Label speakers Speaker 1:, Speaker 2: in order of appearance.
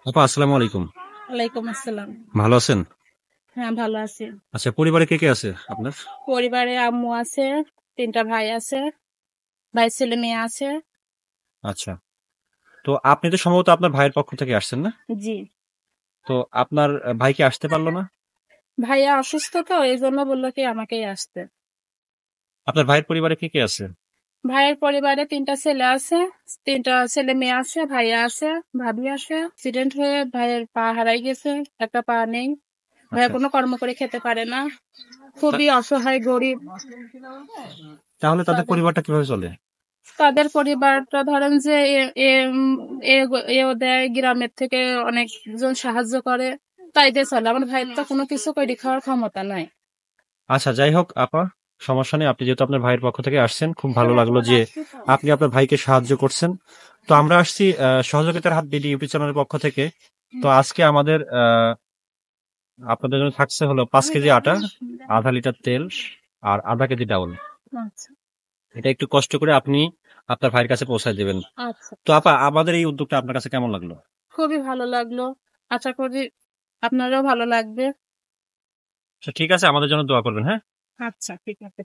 Speaker 1: আপা আসসালামু আলাইকুম।
Speaker 2: ওয়ালাইকুম আসসালাম।
Speaker 1: ভালো আছেন?
Speaker 2: হ্যাঁ, ভালো আছি।
Speaker 1: আচ্ছা, পরিবারে কে কে আছে আপনার?
Speaker 2: পরিবারে আম্মু আছে, ৩ টা ভাই আছে, ভাইয়ের ছেলে-মেয়ে আছে।
Speaker 1: আচ্ছা, তো আপনি তো সম্ভবত আপনার ভাইয়ের পক্ষ থেকে আসছেন না?
Speaker 2: জি।
Speaker 1: তো আপনার ভাই কি আসতে পারলো না?
Speaker 2: ভাইয়া অসুস্থ তো এজন্য বলল কি আমাকেই আসতে।
Speaker 1: আপনার ভাইয়ের পরিবারে কে কে আছে?
Speaker 2: ভাইয়ের পরিবারে ৩ টা ছেলে আছে, ৩ টা ছেলে-মেয়ে আছে, ভাইয়া আছে, ভাবি আছে। অ্যাক্সিডেন্ট হয়ে ভাইয়ের পা হারাই গেছে, একটা পা নেই। ভাইয়া
Speaker 1: আচ্ছা,
Speaker 2: কোনো কর্ম করে খেতে পারে না।
Speaker 1: তা-
Speaker 2: খুবই অসহায় গরিব।
Speaker 1: তাহলে তাদের
Speaker 2: তাদের
Speaker 1: পরিবারটা কিভাবে চলে?
Speaker 2: তাদের পরিবারটা ধরেন যে এও দেয় গ্রামের থেকে অনেকজন সাহায্য করে তাই দিয়ে চলে। আমার ভাইয়ের তো কোনো কিছু করে খাওয়ার ক্ষমতা নাই।
Speaker 1: আচ্ছা, যাই হোক আপা, সমস্যা নেই। আপনি যেহেতু আপনার ভাইয়ের পক্ষ থেকে আসছেন, খুব ভালো লাগলো যে আপনি আপনার ভাইকে সাহায্য করছেন। তো আমরা আসছি সহযোগিতার হাত বিডি ইউপি চ্যানেলের পক্ষ থেকে। তো আজকে আমাদের আপনাদের জন্য থাকছে হলো 5 কেজি আটা, আধা লিটার তেল, আর আধা কেজি ডাউল।
Speaker 2: আচ্ছা,
Speaker 1: এটা একটু কষ্ট করে আপনি আপনার ভাইয়ের কাছে পৌঁছায় দেবেন।
Speaker 2: আচ্ছা,
Speaker 1: তো আপা, আমাদের এই উদ্যোগটা আপনার কাছে কেমন লাগলো?
Speaker 2: খুবই ভালো লাগলো। আশা করি আপনারও ভালো লাগবে।
Speaker 1: আচ্ছা, ঠিক আছে, আমাদের জন্য দোয়া করবেন, হ্যাঁ?
Speaker 2: আচ্ছা, ঠিক আছে।